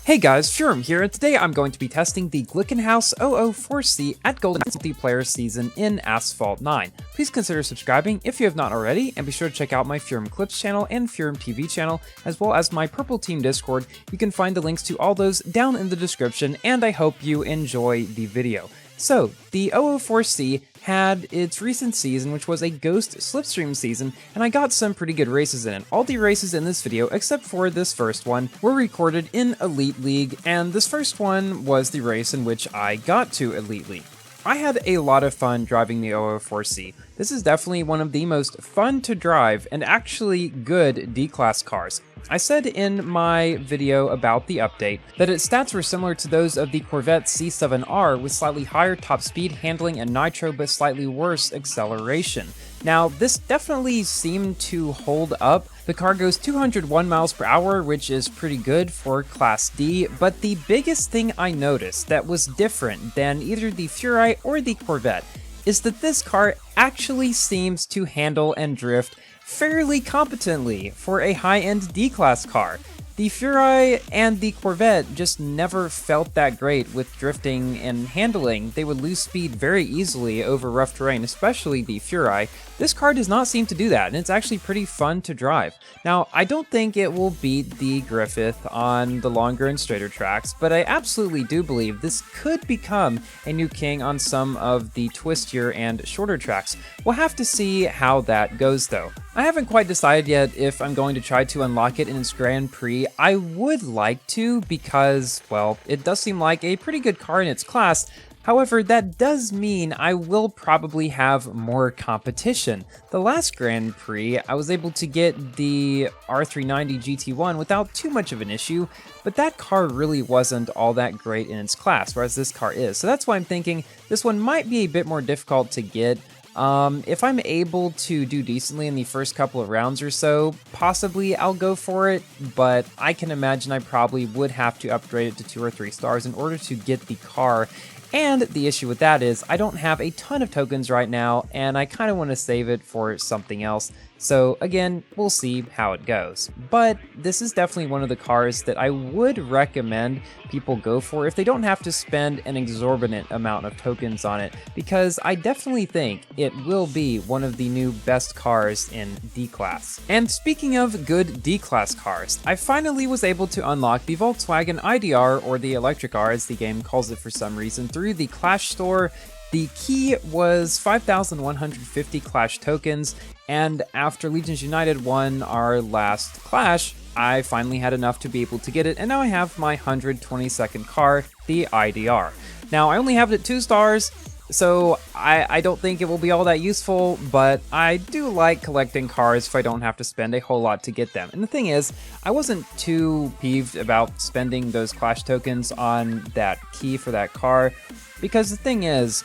Hey guys, Furum here, and today I'm going to be testing the Glickenhaus 004C at Golden Multiplayer Season in Asphalt 9. Please consider subscribing if you have not already, and be sure to check out my Furum Clips channel and Furum TV channel, as well as my Purple Team Discord. You can find the links to all those down in the description, and I hope you enjoy the video. So, the 004C had its recent season, which was a Ghost Slipstream season, and I got some pretty good races in it. All the races in this video, except for this first one, were recorded in Elite League, and this first one was the race in which I got to Elite League. I had a lot of fun driving the 004C. This is definitely one of the most fun to drive and actually good D-Class cars. I said in my video about the update that its stats were similar to those of the Corvette C7R with slightly higher top speed, handling, and nitro, but slightly worse acceleration. Now, this definitely seemed to hold up. The car goes 201 miles per hour, which is pretty good for Class D, but the biggest thing I noticed that was different than either the Furai or the Corvette is that this car actually seems to handle and drift fairly competently for a high-end D-Class car. The Furai and the Corvette just never felt that great with drifting and handling. They would lose speed very easily over rough terrain, especially the Furai. This car does not seem to do that, and it's actually pretty fun to drive. Now, I don't think it will beat the Griffith on the longer and straighter tracks, but I absolutely do believe this could become a new king on some of the twistier and shorter tracks. We'll have to see how that goes, though. I haven't quite decided yet if I'm going to try to unlock it in its Grand Prix. I would like to because, well, it does seem like a pretty good car in its class. However, that does mean I will probably have more competition. The last Grand Prix, I was able to get the R390 GT1 without too much of an issue, but that car really wasn't all that great in its class, whereas this car is. So that's why I'm thinking this one might be a bit more difficult to get. If I'm able to do decently in the first couple of rounds or so, possibly I'll go for it, but I can imagine I probably would have to upgrade it to 2 or 3 stars in order to get the car. And the issue with that is I don't have a ton of tokens right now, and I kind of want to save it for something else. So again, we'll see how it goes. But this is definitely one of the cars that I would recommend people go for if they don't have to spend an exorbitant amount of tokens on it, because I definitely think it will be one of the new best cars in D-Class. And speaking of good D-Class cars, I finally was able to unlock the Volkswagen IDR, or the Electric R as the game calls it for some reason, through the Clash store. The key was 5,150 Clash tokens, and after Legions United won our last Clash, I finally had enough to be able to get it, and now I have my 122nd car, the IDR. Now, I only have it at 2 stars, so I don't think it will be all that useful, but I do like collecting cars if I don't have to spend a whole lot to get them. And the thing is, I wasn't too peeved about spending those Clash tokens on that key for that car, because the thing is,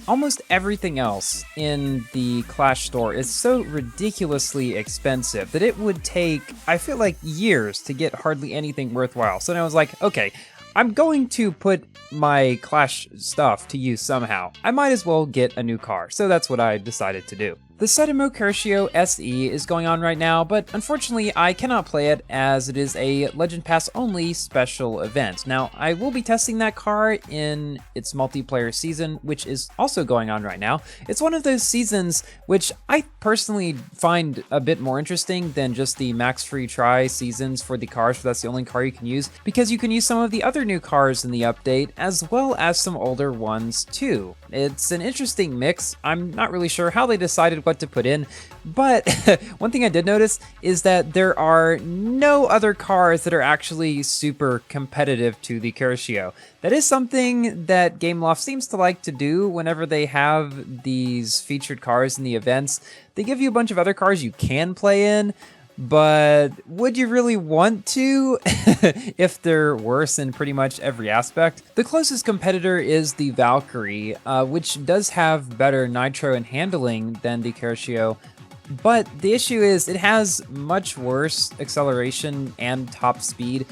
almost everything else in the Clash store is so ridiculously expensive that it would take, I feel like, years to get hardly anything worthwhile. So then I was like, okay, I'm going to put my Clash stuff to use somehow. I might as well get a new car, so that's what I decided to do. The Sedimo Curcio SE is going on right now, but unfortunately I cannot play it as it is a Legend Pass only special event. Now, I will be testing that car in its multiplayer season, which is also going on right now. It's one of those seasons which I personally find a bit more interesting than just the max free try seasons for the cars, so that's the only car you can use, because you can use some of the other new cars in the update, as well as some older ones too. It's an interesting mix. I'm not really sure how they decided what to put in, but one thing I did notice is that there are no other cars that are actually super competitive to the Curcio. That is something that Gameloft seems to like to do whenever they have these featured cars in the events. They give you a bunch of other cars you can play in, but would you really want to if they're worse in pretty much every aspect? The closest competitor is the Valkyrie, which does have better nitro and handling than the Curcio, but the issue is it has much worse acceleration and top speed.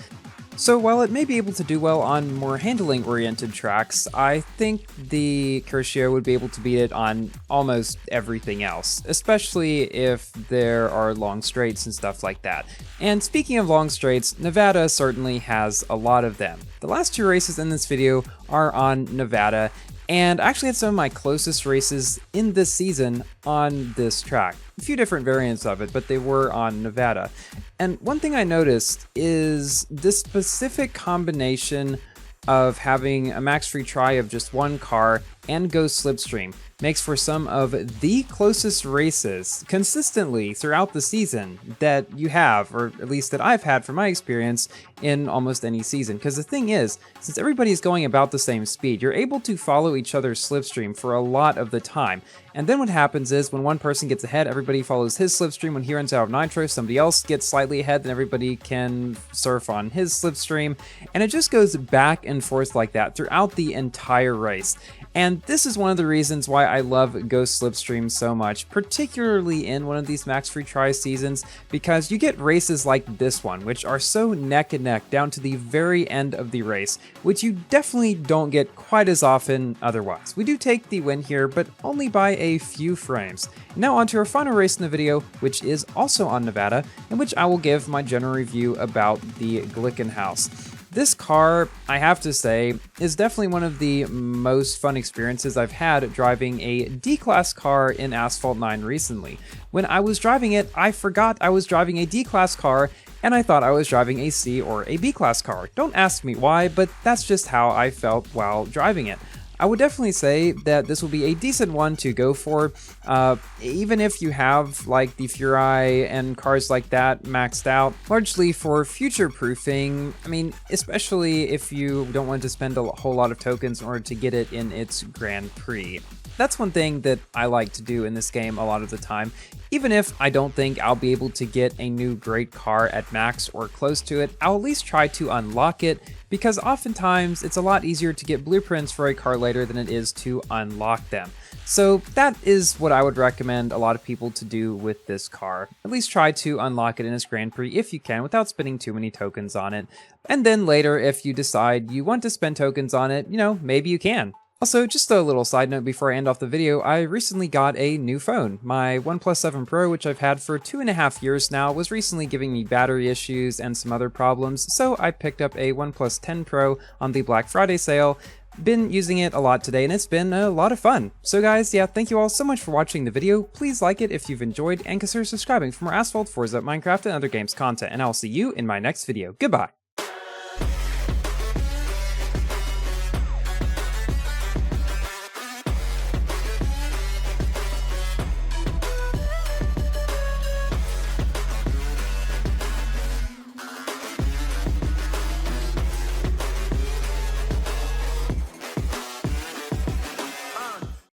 So while it may be able to do well on more handling-oriented tracks, I think the Curcio would be able to beat it on almost everything else, especially if there are long straights and stuff like that. And speaking of long straights, Nevada certainly has a lot of them. The last two races in this video are on Nevada, and I actually had some of my closest races in this season on this track. A few different variants of it, but they were on Nevada. And one thing I noticed is this specific combination of having a max free try of just one car and go slipstream makes for some of the closest races consistently throughout the season that you have, or at least that I've had from my experience in almost any season. Because the thing is, since everybody's going about the same speed, you're able to follow each other's slipstream for a lot of the time. And then what happens is when one person gets ahead, everybody follows his slipstream. When he runs out of nitro, somebody else gets slightly ahead, then everybody can surf on his slipstream. And it just goes back and forth like that throughout the entire race. And this is one of the reasons why I love Ghost Slipstream so much, particularly in one of these max free try seasons, because you get races like this one, which are so neck and neck down to the very end of the race, which you definitely don't get quite as often otherwise. We do take the win here, but only by a few frames. Now on to our final race in the video, which is also on Nevada, in which I will give my general review about the Glickenhaus. This car, I have to say, is definitely one of the most fun experiences I've had driving a D-Class car in Asphalt 9 recently. When I was driving it, I forgot I was driving a D-Class car, and I thought I was driving a C or a B-Class car. Don't ask me why, but that's just how I felt while driving it. I would definitely say that this will be a decent one to go for, even if you have like the Furai and cars like that maxed out, largely for future proofing. I mean, especially if you don't want to spend a whole lot of tokens in order to get it in its Grand Prix. That's one thing that I like to do in this game a lot of the time. Even if I don't think I'll be able to get a new great car at max or close to it, I'll at least try to unlock it, because oftentimes it's a lot easier to get blueprints for a car later than it is to unlock them. So that is what I would recommend a lot of people to do with this car. At least try to unlock it in its Grand Prix if you can without spending too many tokens on it. And then later, if you decide you want to spend tokens on it, maybe you can. Also, just a little side note before I end off the video, I recently got a new phone. My OnePlus 7 Pro, which I've had for 2.5 years now, was recently giving me battery issues and some other problems, so I picked up a OnePlus 10 Pro on the Black Friday sale. Been using it a lot today, and it's been a lot of fun. So guys, yeah, thank you all so much for watching the video. Please like it if you've enjoyed, and consider subscribing for more Asphalt, Forza, Minecraft, and other games content, and I'll see you in my next video. Goodbye!